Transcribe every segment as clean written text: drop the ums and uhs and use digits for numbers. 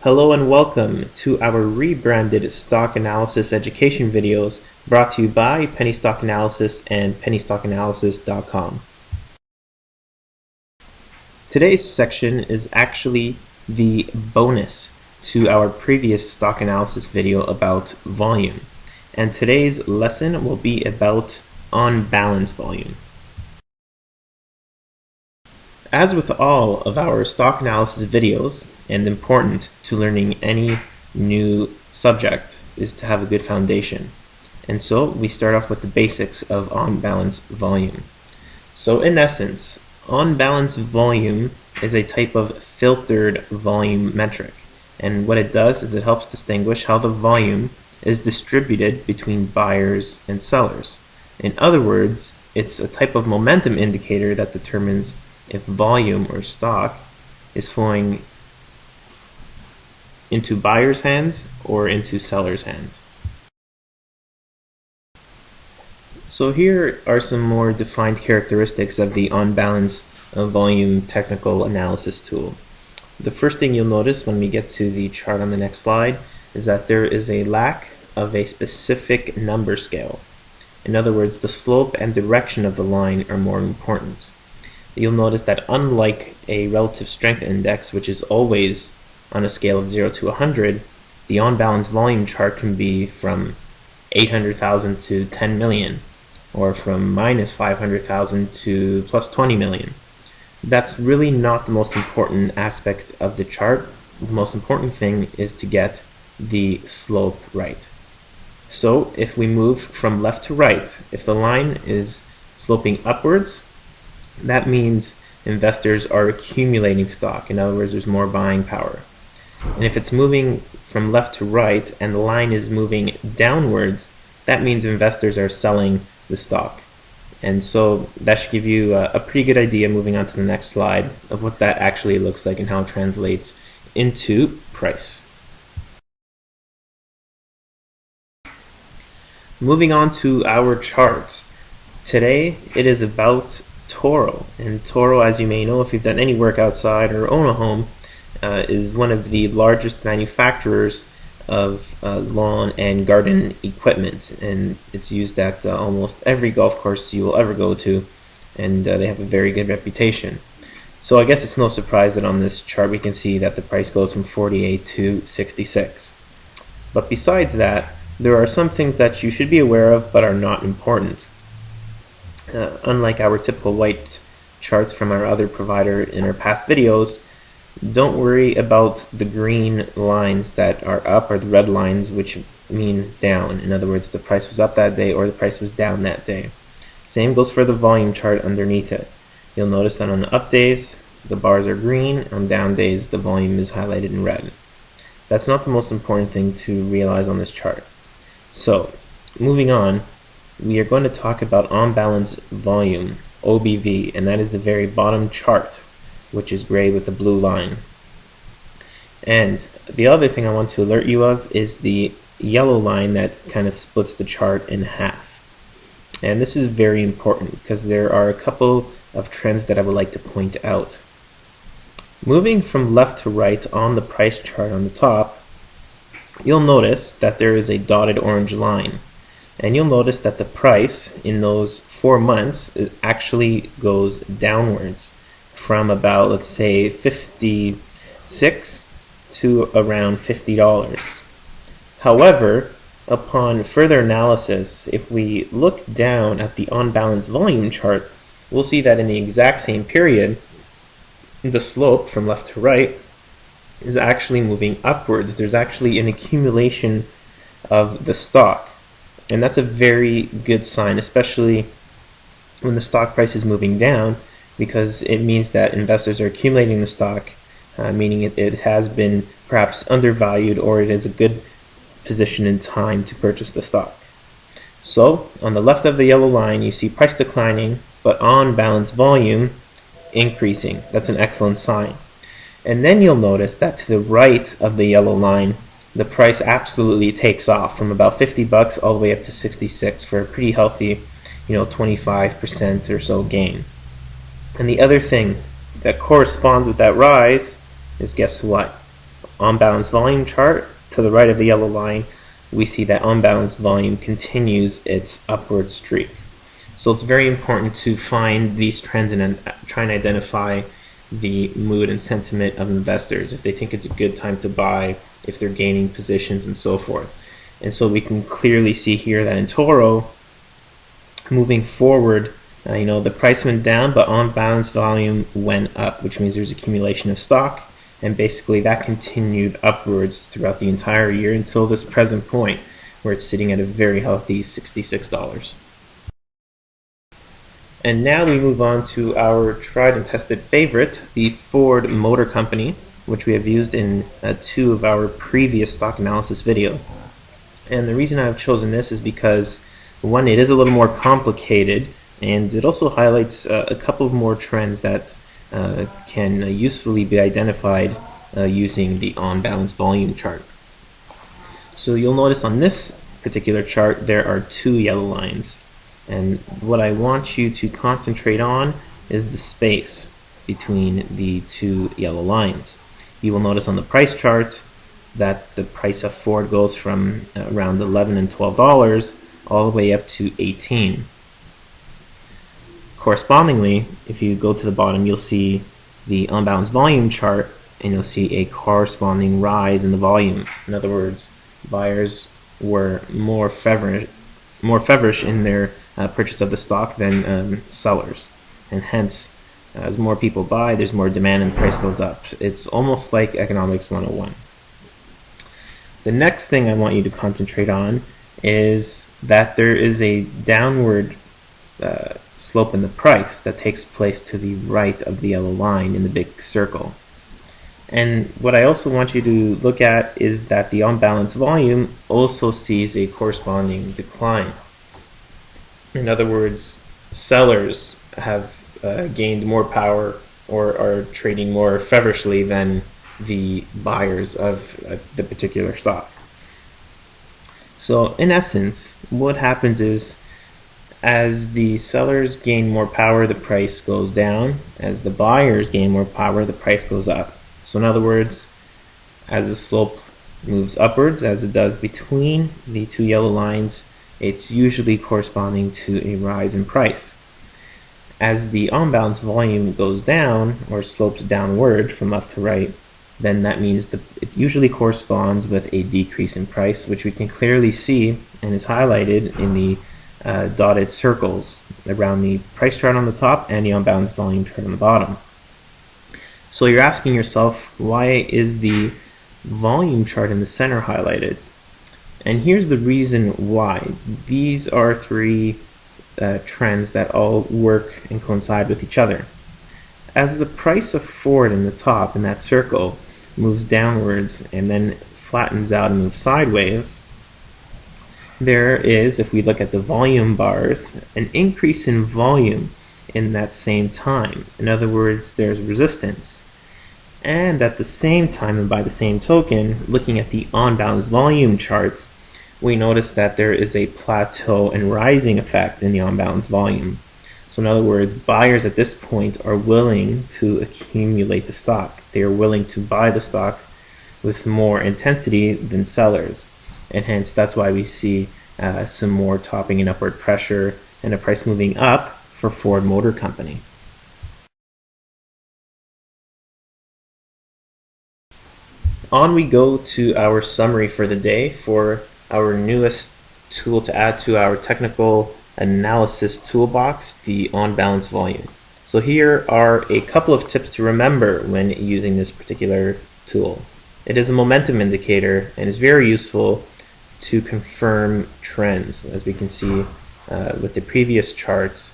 Hello and welcome to our rebranded stock analysis education videos brought to you by Penny Stock Analysis and PennyStockAnalysis.com. Today's section is actually the bonus to our previous stock analysis video about volume, and today's lesson will be about on-balance volume. As with all of our stock analysis videos, and important to learning any new subject, is to have a good foundation. And so we start off with the basics of on-balance volume. So in essence, on-balance volume is a type of filtered volume metric. And what it does is it helps distinguish how the volume is distributed between buyers and sellers. In other words, it's a type of momentum indicator that determines if volume or stock is flowing into buyers' hands or into sellers' hands. So here are some more defined characteristics of the on-balance volume technical analysis tool. The first thing you'll notice when we get to the chart on the next slide is that there is a lack of a specific number scale. In other words, the slope and direction of the line are more important. You'll notice that unlike a relative strength index, which is always on a scale of 0 to 100, the on-balance volume chart can be from 800,000 to 10 million, or from minus 500,000 to plus 20 million. That's really not the most important aspect of the chart. The most important thing is to get the slope right. So if we move from left to right, if the line is sloping upwards, that means investors are accumulating stock. In other words, there's more buying power. And if it's moving from left to right and the line is moving downwards, that means investors are selling the stock. And so that should give you a pretty good idea, moving on to the next slide, of what that actually looks like and how it translates into price. Moving on to our chart. Today it is about Toro. And Toro, as you may know if you've done any work outside or own a home, is one of the largest manufacturers of lawn and garden equipment, and it's used at almost every golf course you will ever go to, and they have a very good reputation. So I guess it's no surprise that on this chart we can see that the price goes from 48 to 66. But besides that, there are some things that you should be aware of but are not important. Unlike our typical white charts from our other provider in our past videos, don't worry about the green lines that are up or the red lines which mean down. In other words, the price was up that day or the price was down that day. Same goes for the volume chart underneath it. You'll notice that on the up days the bars are green, on down days the volume is highlighted in red. That's not the most important thing to realize on this chart. So moving on, we are going to talk about on-balance volume, OBV, and that is the very bottom chart, which is gray with the blue line. And the other thing I want to alert you of is the yellow line that kind of splits the chart in half. And this is very important because there are a couple of trends that I would like to point out. Moving from left to right on the price chart on the top, you'll notice that there is a dotted orange line. And you'll notice that the price in those 4 months actually goes downwards from about, let's say, 56 to around $50. However, upon further analysis, if we look down at the on-balance volume chart, we'll see that in the exact same period, the slope from left to right is actually moving upwards. There's actually an accumulation of the stock. And that's a very good sign, especially when the stock price is moving down, because it means that investors are accumulating the stock, meaning it has been perhaps undervalued or it is a good position in time to purchase the stock. So on the left of the yellow line you see price declining but on-balance volume increasing. That's an excellent sign. And then you'll notice that to the right of the yellow line the price absolutely takes off from about 50 bucks all the way up to 66 for a pretty healthy 25% or so gain. And the other thing that corresponds with that rise is, guess what? on-balance volume chart, to the right of the yellow line, we see that on-balance volume continues its upward streak. So it's very important to find these trends and try and identify the mood and sentiment of investors, if they think it's a good time to buy, if they're gaining positions, and so forth. And so we can clearly see here that in Toro, moving forward, the price went down, but on-balance volume went up, which means there's accumulation of stock, and basically that continued upwards throughout the entire year until this present point, where it's sitting at a very healthy $66. And now we move on to our tried and tested favorite, the Ford Motor Company, which we have used in 2 of our previous stock analysis video. And the reason I've chosen this is because, one, it is a little more complicated, and it also highlights a couple of more trends that can usefully be identified using the on-balance volume chart. So you'll notice on this particular chart there are 2 yellow lines, and what I want you to concentrate on is the space between the 2 yellow lines. You will notice on the price chart that the price of Ford goes from around $11 and $12 all the way up to $18. Correspondingly, if you go to the bottom, you'll see the on-balance volume chart, and you'll see a corresponding rise in the volume. In other words, buyers were more feverish in their purchase of the stock than sellers, and hence, as more people buy, there's more demand and the price goes up. It's almost like economics 101. The next thing I want you to concentrate on is that there is a downward slope in the price that takes place to the right of the yellow line in the big circle. And what I also want you to look at is that the on-balance volume also sees a corresponding decline. In other words, sellers have gained more power or are trading more feverishly than the buyers of the particular stock. So in essence, what happens is, as the sellers gain more power, the price goes down. As the buyers gain more power, the price goes up. So in other words, as the slope moves upwards, as it does between the 2 yellow lines, it's usually corresponding to a rise in price. As the on-balance volume goes down, or slopes downward from left to right, then that means it usually corresponds with a decrease in price, which we can clearly see and is highlighted in the dotted circles around the price chart on the top and the on-balance volume chart on the bottom. So you're asking yourself, why is the volume chart in the center highlighted? And here's the reason why. These are 3 trends that all work and coincide with each other. As the price of Ford in the top in that circle moves downwards and then flattens out and moves sideways, there is, if we look at the volume bars, an increase in volume in that same time. In other words, there's resistance. And at the same time, and by the same token, looking at the on-balance volume charts, we notice that there is a plateau and rising effect in the on-balance volume. So in other words, buyers at this point are willing to accumulate the stock. They are willing to buy the stock with more intensity than sellers. And hence, that's why we see some more topping and upward pressure and a price moving up for Ford Motor Company. On we go to our summary for the day for our newest tool to add to our technical analysis toolbox, the on-balance volume. So here are a couple of tips to remember when using this particular tool. It is a momentum indicator and is very useful to confirm trends. As we can see with the previous charts,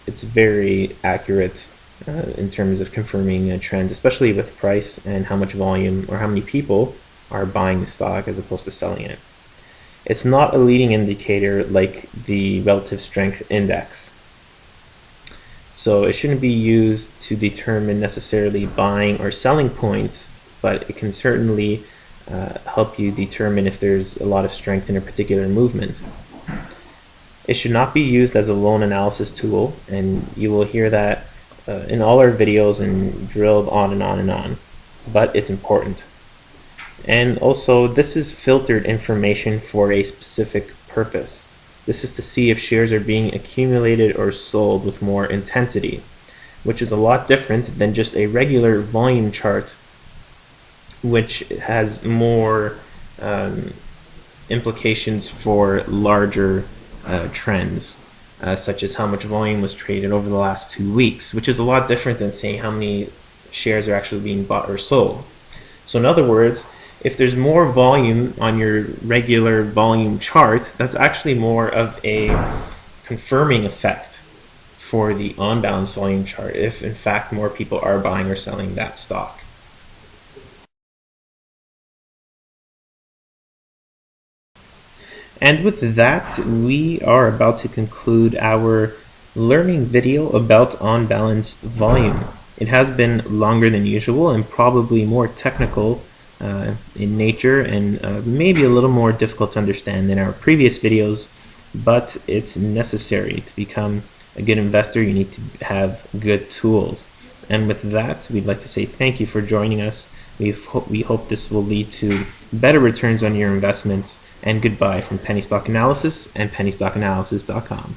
it's very accurate in terms of confirming trends, especially with price and how much volume or how many people are buying the stock as opposed to selling it. It's not a leading indicator like the relative strength index. So it shouldn't be used to determine necessarily buying or selling points, but it can certainly help you determine if there's a lot of strength in a particular movement. It should not be used as a lone analysis tool, and you will hear that in all our videos and drilled on and on and on, but it's important. And also, this is filtered information for a specific purpose. This is to see if shares are being accumulated or sold with more intensity, which is a lot different than just a regular volume chart, which has more implications for larger trends, such as how much volume was traded over the last 2 weeks, which is a lot different than saying how many shares are actually being bought or sold. So in other words, if there's more volume on your regular volume chart, that's actually more of a confirming effect for the on-balance volume chart, if in fact more people are buying or selling that stock. And with that, we are about to conclude our learning video about on-balance volume. It has been longer than usual and probably more technical in nature, and maybe a little more difficult to understand than our previous videos, but it's necessary to become a good investor. You need to have good tools. And with that, we'd like to say thank you for joining us. We hope this will lead to better returns on your investments, and goodbye from Penny Stock Analysis and PennyStockAnalysis.com.